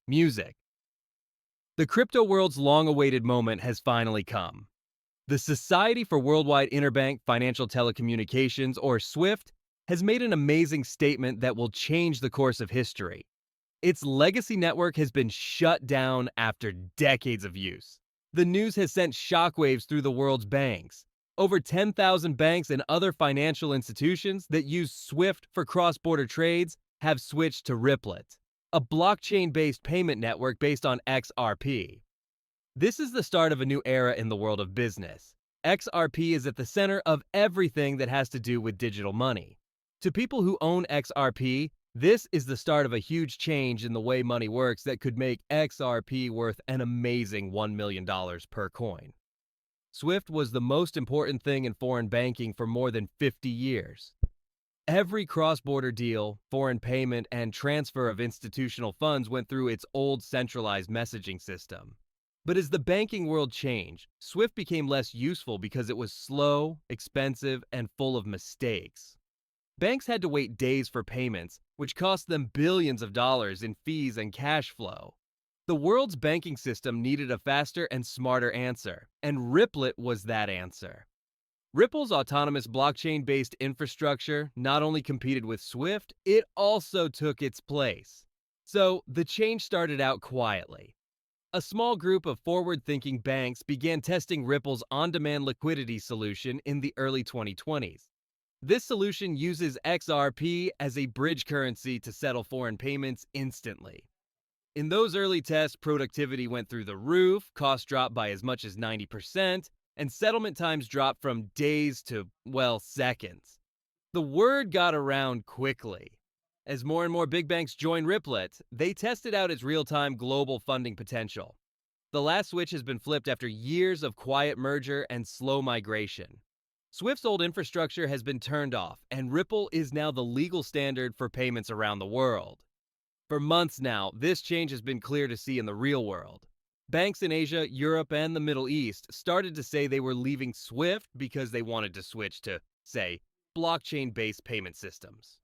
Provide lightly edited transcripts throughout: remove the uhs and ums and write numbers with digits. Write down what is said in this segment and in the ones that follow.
Music. The crypto world's long-awaited moment has finally come. The Society for Worldwide Interbank Financial Telecommunications, or SWIFT, has made an amazing statement that will change the course of history. Its legacy network has been shut down after decades of use. The news has sent shockwaves through the world's banks. Over 10,000 banks and other financial institutions that use SWIFT for cross-border trades have switched to RippleNet, a blockchain-based payment network based on XRP. This is the start of a new era in the world of business. XRP is at the center of everything that has to do with digital money. To people who own XRP, this is the start of a huge change in the way money works that could make XRP worth an amazing $1 million per coin. SWIFT was the most important thing in foreign banking for more than 50 years. Every cross-border deal, foreign payment, and transfer of institutional funds went through its old centralized messaging system. But as the banking world changed, SWIFT became less useful because it was slow, expensive, and full of mistakes. Banks had to wait days for payments, which cost them billions of dollars in fees and cash flow. The world's banking system needed a faster and smarter answer, and RippleNet was that answer. Ripple's autonomous blockchain-based infrastructure not only competed with SWIFT, it also took its place. So the change started out quietly. A small group of forward-thinking banks began testing Ripple's on-demand liquidity solution in the early 2020s. This solution uses XRP as a bridge currency to settle foreign payments instantly. In those early tests, productivity went through the roof, costs dropped by as much as 90%, and settlement times dropped from days to, well, seconds. The word got around quickly. As more and more big banks joined RippleNet, they tested out its real-time global funding potential. The last switch has been flipped after years of quiet merger and slow migration. SWIFT's old infrastructure has been turned off, and Ripple is now the legal standard for payments around the world. For months now, this change has been clear to see in the real world. Banks in Asia, Europe, and the Middle East started to say they were leaving SWIFT because they wanted to switch to, say, blockchain-based payment systems.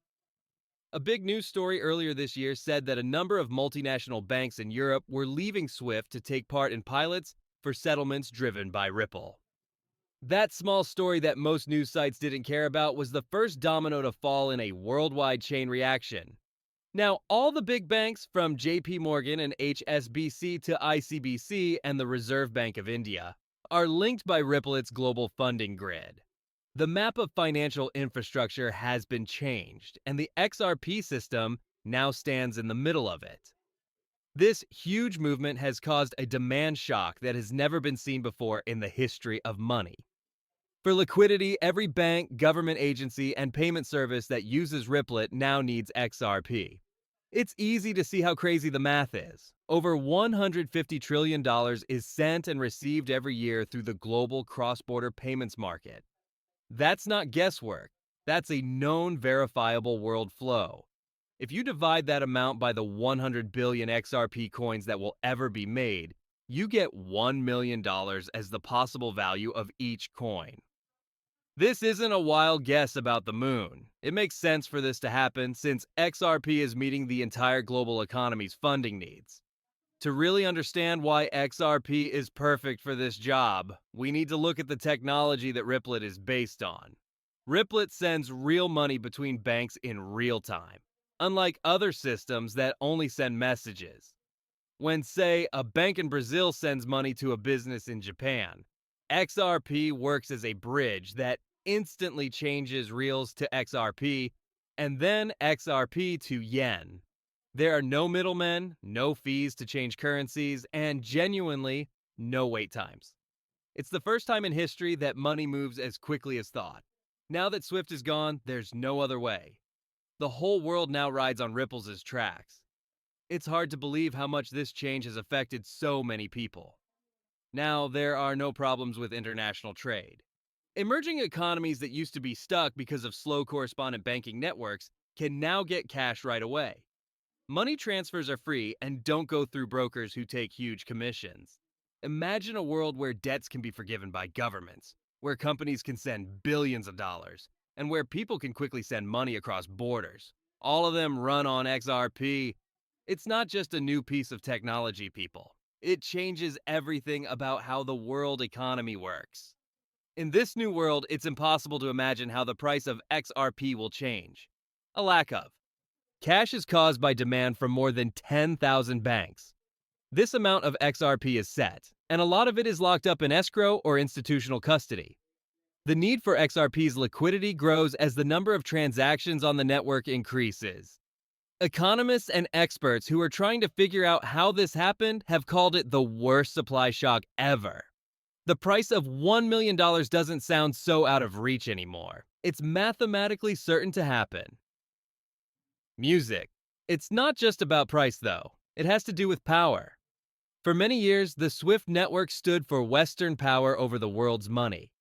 A big news story earlier this year said that a number of multinational banks in Europe were leaving SWIFT to take part in pilots for settlements driven by Ripple. That small story that most news sites didn't care about was the first domino to fall in a worldwide chain reaction. Now, all the big banks from JP Morgan and HSBC to ICBC and the Reserve Bank of India are linked by RippleNet's global funding grid. The map of financial infrastructure has been changed, and the XRP system now stands in the middle of it. This huge movement has caused a demand shock that has never been seen before in the history of money. For liquidity, every bank, government agency, and payment service that uses RippleNet now needs XRP. It's easy to see how crazy the math is. Over $150 trillion is sent and received every year through the global cross-border payments market. That's not guesswork. That's a known, verifiable world flow. If you divide that amount by the 100 billion XRP coins that will ever be made, you get $1 million as the possible value of each coin. This isn't a wild guess about the moon. It makes sense for this to happen since XRP is meeting the entire global economy's funding needs. To really understand why XRP is perfect for this job, we need to look at the technology that RippleNet is based on. RippleNet sends real money between banks in real time, unlike other systems that only send messages. When, say, a bank in Brazil sends money to a business in Japan, XRP works as a bridge that instantly changes reals to XRP and then XRP to yen. There are no middlemen, no fees to change currencies, and genuinely no wait times. It's the first time in history that money moves as quickly as thought. Now that SWIFT is gone, there's no other way. The whole world now rides on Ripple's tracks. It's hard to believe how much this change has affected so many people. Now, there are no problems with international trade. Emerging economies that used to be stuck because of slow correspondent banking networks can now get cash right away. Money transfers are free and don't go through brokers who take huge commissions. Imagine a world where debts can be forgiven by governments, where companies can send billions of dollars, and where people can quickly send money across borders. All of them run on XRP. It's not just a new piece of technology, people. It changes everything about how the world economy works. In this new world, it's impossible to imagine how the price of XRP will change. A lack of cash is caused by demand from more than 10,000 banks. This amount of XRP is set, and a lot of it is locked up in escrow or institutional custody. The need for XRP's liquidity grows as the number of transactions on the network increases. Economists and experts who are trying to figure out how this happened have called it the worst supply shock ever. The price of $1 million doesn't sound so out of reach anymore. It's mathematically certain to happen. Music. It's not just about price, though. It has to do with power. For many years, the SWIFT network stood for Western power over the world's money.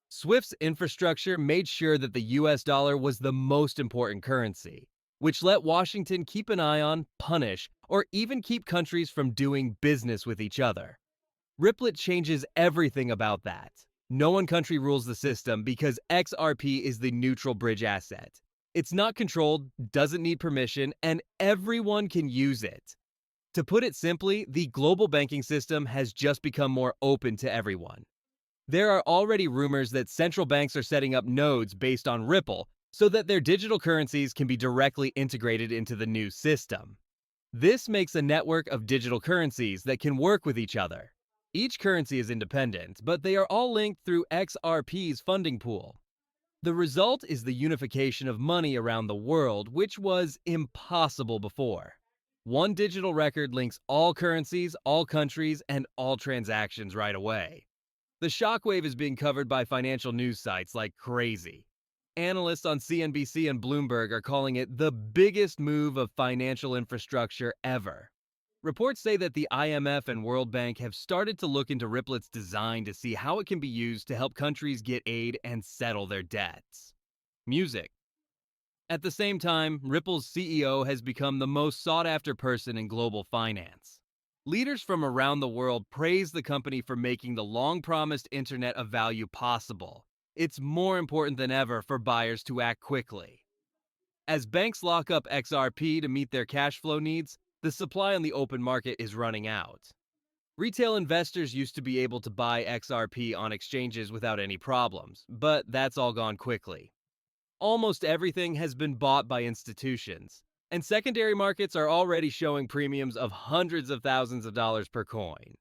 SWIFT's infrastructure made sure that the US dollar was the most important currency, which let Washington keep an eye on, punish, or even keep countries from doing business with each other. RippleNet changes everything about that. No one country rules the system because XRP is the neutral bridge asset. It's not controlled, doesn't need permission, and everyone can use it. To put it simply, the global banking system has just become more open to everyone. There are already rumors that central banks are setting up nodes based on Ripple so that their digital currencies can be directly integrated into the new system. This makes a network of digital currencies that can work with each other. Each currency is independent, but they are all linked through XRP's funding pool. The result is the unification of money around the world, which was impossible before. One digital record links all currencies, all countries, and all transactions right away. The shockwave is being covered by financial news sites like crazy. Analysts on CNBC and Bloomberg are calling it the biggest move of financial infrastructure ever. Reports say that the IMF and World Bank have started to look into RippleNet's design to see how it can be used to help countries get aid and settle their debts. Music. At the same time, Ripple's CEO has become the most sought-after person in global finance. Leaders from around the world praise the company for making the long-promised Internet of Value possible. It's more important than ever for buyers to act quickly. As banks lock up XRP to meet their cash flow needs, the supply on the open market is running out. Retail investors used to be able to buy XRP on exchanges without any problems, but that's all gone quickly. Almost everything has been bought by institutions, and secondary markets are already showing premiums of hundreds of thousands of dollars per coin.